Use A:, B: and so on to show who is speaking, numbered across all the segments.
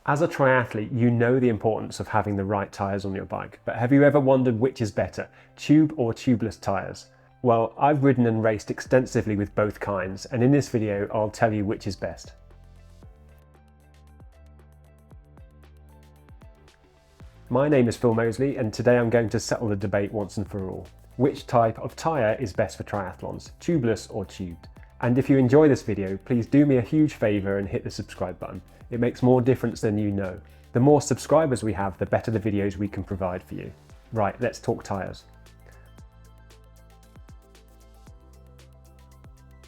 A: As a triathlete, you know the importance of having the right tyres on your bike, but have you ever wondered which is better, tube or tubeless tyres? Well, I've ridden and raced extensively with both kinds, and in this video I'll tell you which is best. My name is Phil Mosley, and today I'm going to settle the debate once and for all. Which type of tyre is best for triathlons, tubeless or tubed? And if you enjoy this video, please do me a huge favour and hit the subscribe button. It makes more difference than you know. The more subscribers we have, the better the videos we can provide for you. Right, let's talk tyres.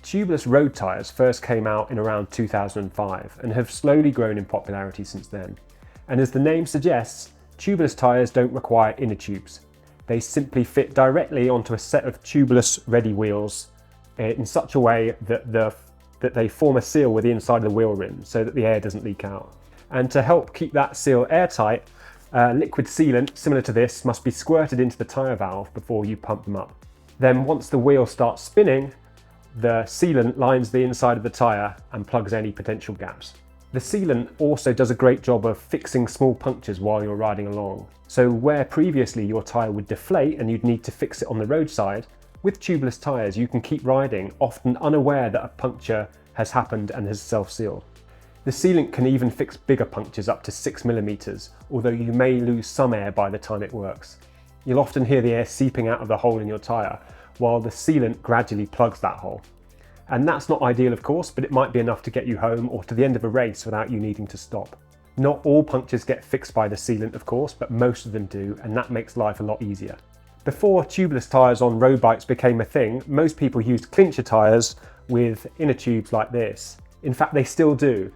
A: Tubeless road tyres first came out in around 2005 and have slowly grown in popularity since then. And as the name suggests, tubeless tyres don't require inner tubes. They simply fit directly onto a set of tubeless ready wheels in such a way that they form a seal with the inside of the wheel rim so that the air doesn't leak out. And to help keep that seal airtight, liquid sealant similar to this must be squirted into the tyre valve before you pump them up. Then once the wheel starts spinning, the sealant lines the inside of the tyre and plugs any potential gaps. The sealant also does a great job of fixing small punctures while you're riding along. So where previously your tyre would deflate and you'd need to fix it on the roadside, with tubeless tyres you can keep riding, often unaware that a puncture has happened and has self-sealed. The sealant can even fix bigger punctures up to 6mm, although you may lose some air by the time it works. You'll often hear the air seeping out of the hole in your tyre, while the sealant gradually plugs that hole. And that's not ideal of course, but it might be enough to get you home or to the end of a race without you needing to stop. Not all punctures get fixed by the sealant of course, but most of them do, and that makes life a lot easier. Before tubeless tyres on road bikes became a thing, most people used clincher tyres with inner tubes like this. In fact, they still do.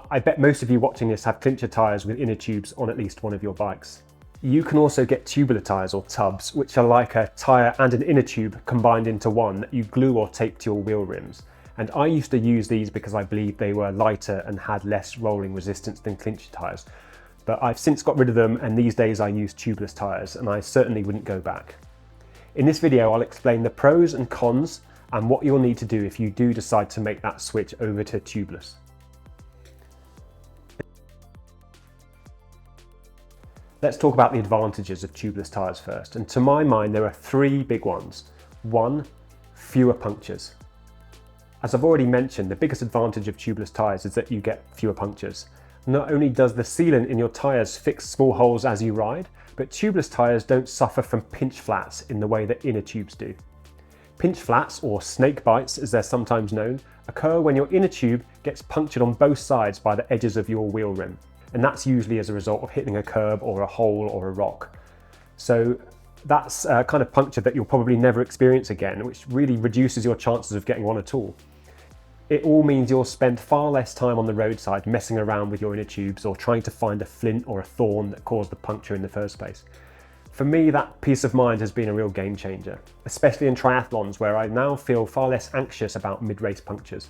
A: I bet most of you watching this have clincher tyres with inner tubes on at least one of your bikes. You can also get tubular tyres or tubs, which are like a tyre and an inner tube combined into one that you glue or tape to your wheel rims. And I used to use these because I believed they were lighter and had less rolling resistance than clincher tyres. But I've since got rid of them, and these days I use tubeless tyres, and I certainly wouldn't go back. In this video I'll explain the pros and cons and what you'll need to do if you do decide to make that switch over to tubeless. Let's talk about the advantages of tubeless tyres first, and to my mind there are three big ones. 1. Fewer punctures. As I've already mentioned, the biggest advantage of tubeless tyres is that you get fewer punctures. Not only does the sealant in your tyres fix small holes as you ride, but tubeless tyres don't suffer from pinch flats in the way that inner tubes do. Pinch flats, or snake bites as they're sometimes known, occur when your inner tube gets punctured on both sides by the edges of your wheel rim, and that's usually as a result of hitting a curb or a hole or a rock. So that's a kind of puncture that you'll probably never experience again, which really reduces your chances of getting one at all. It all means you'll spend far less time on the roadside messing around with your inner tubes or trying to find a flint or a thorn that caused the puncture in the first place. For me, that peace of mind has been a real game changer, especially in triathlons where I now feel far less anxious about mid-race punctures.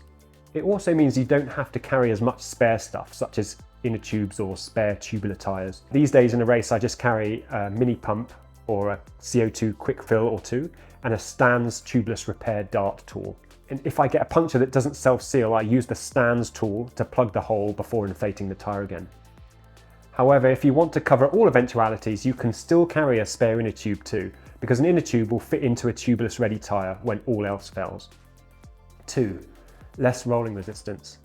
A: It also means you don't have to carry as much spare stuff, such as inner tubes or spare tubular tyres. These days in a race I just carry a mini pump or a CO2 quick fill or two and a Stan's tubeless repair dart tool. And if I get a puncture that doesn't self-seal, I use the Stan's tool to plug the hole before inflating the tyre again. However, if you want to cover all eventualities, you can still carry a spare inner tube too, because an inner tube will fit into a tubeless ready tyre when all else fails. 2. Less rolling resistance.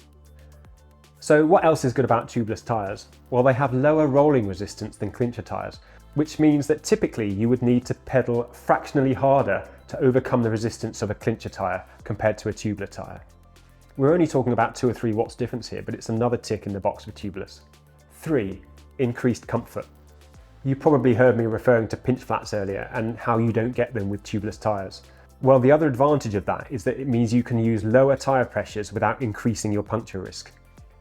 A: So what else is good about tubeless tyres? Well, they have lower rolling resistance than clincher tyres, which means that typically you would need to pedal fractionally harder to overcome the resistance of a clincher tyre compared to a tubular tyre. We're only talking about 2 or 3 watts difference here, but it's another tick in the box for tubeless. 3. Increased comfort. You probably heard me referring to pinch flats earlier and how you don't get them with tubeless tyres. Well, the other advantage of that is that it means you can use lower tyre pressures without increasing your puncture risk.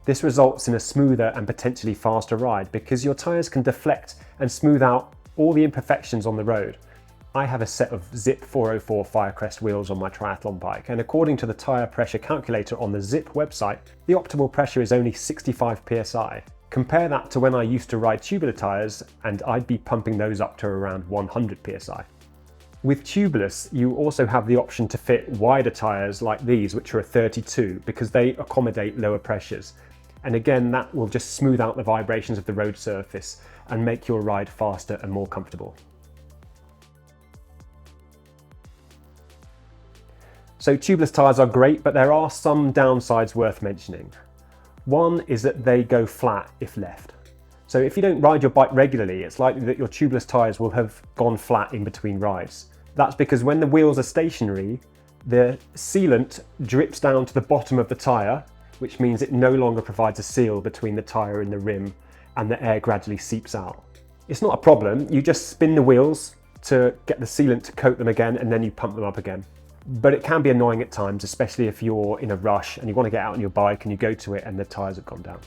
A: This results in a smoother and potentially faster ride because your tyres can deflect and smooth out all the imperfections on the road. I have a set of Zip 404 Firecrest wheels on my triathlon bike, and according to the tyre pressure calculator on the Zip website, the optimal pressure is only 65 psi. Compare that to when I used to ride tubular tyres and I'd be pumping those up to around 100 psi. With tubeless, you also have the option to fit wider tyres like these, which are a 32, because they accommodate lower pressures. And again, that will just smooth out the vibrations of the road surface and make your ride faster and more comfortable. So tubeless tyres are great, but there are some downsides worth mentioning. One is that they go flat if left. So if you don't ride your bike regularly, it's likely that your tubeless tyres will have gone flat in between rides. That's because when the wheels are stationary, the sealant drips down to the bottom of the tyre, which means it no longer provides a seal between the tyre and the rim, and the air gradually seeps out. It's not a problem, you just spin the wheels to get the sealant to coat them again, and then you pump them up again. But it can be annoying at times, especially if you're in a rush and you want to get out on your bike and you go to it and the tyres have gone down.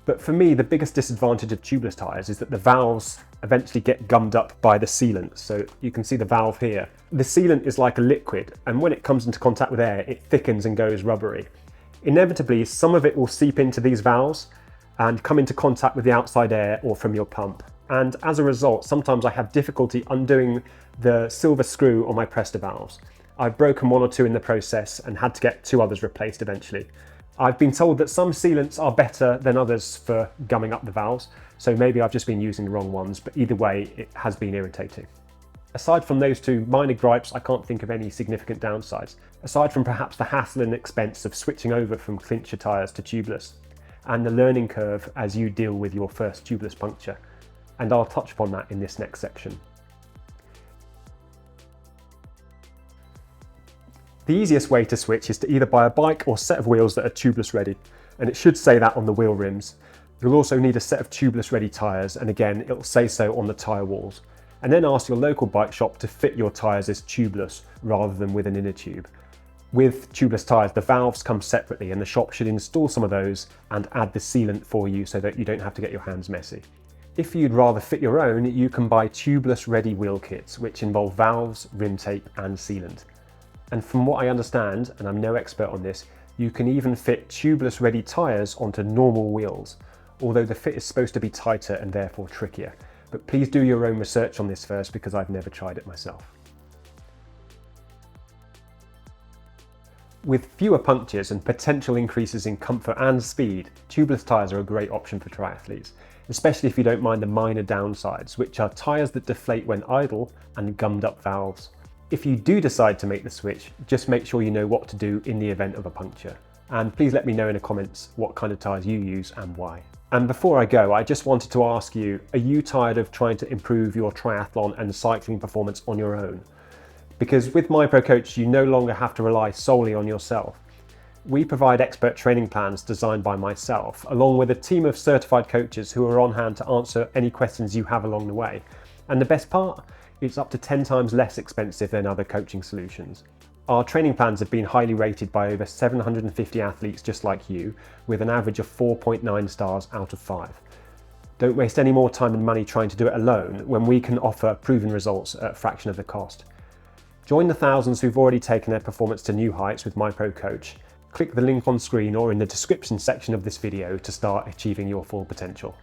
A: But for me, the biggest disadvantage of tubeless tyres is that the valves eventually get gummed up by the sealant. So you can see the valve here. The sealant is like a liquid, and when it comes into contact with air, it thickens and goes rubbery. Inevitably, some of it will seep into these valves and come into contact with the outside air or from your pump. And as a result, sometimes I have difficulty undoing the silver screw on my Presta valves. I've broken one or two in the process and had to get 2 others replaced eventually. I've been told that some sealants are better than others for gumming up the valves, so maybe I've just been using the wrong ones, but either way, it has been irritating. Aside from those 2 minor gripes, I can't think of any significant downsides, aside from perhaps the hassle and expense of switching over from clincher tyres to tubeless, and the learning curve as you deal with your first tubeless puncture. And I'll touch upon that in this next section. The easiest way to switch is to either buy a bike or set of wheels that are tubeless ready, and it should say that on the wheel rims. You'll also need a set of tubeless ready tyres, and again it'll say so on the tyre walls. And then ask your local bike shop to fit your tyres as tubeless rather than with an inner tube. With tubeless tyres, the valves come separately, and the shop should install some of those and add the sealant for you so that you don't have to get your hands messy. If you'd rather fit your own, you can buy tubeless ready wheel kits, which involve valves, rim tape and sealant. And from what I understand, and I'm no expert on this, you can even fit tubeless ready tyres onto normal wheels, although the fit is supposed to be tighter and therefore trickier. But please do your own research on this first, because I've never tried it myself. With fewer punctures and potential increases in comfort and speed, tubeless tyres are a great option for triathletes, especially if you don't mind the minor downsides, which are tyres that deflate when idle and gummed up valves. If you do decide to make the switch, just make sure you know what to do in the event of a puncture. And please let me know in the comments what kind of tyres you use and why. And before I go, I just wanted to ask you, are you tired of trying to improve your triathlon and cycling performance on your own? Because with MyProCoach, you no longer have to rely solely on yourself. We provide expert training plans designed by myself, along with a team of certified coaches who are on hand to answer any questions you have along the way. And the best part? It's up to 10 times less expensive than other coaching solutions. Our training plans have been highly rated by over 750 athletes just like you, with an average of 4.9 stars out of 5. Don't waste any more time and money trying to do it alone when we can offer proven results at a fraction of the cost. Join the thousands who've already taken their performance to new heights with MyProCoach. Click the link on screen or in the description section of this video to start achieving your full potential.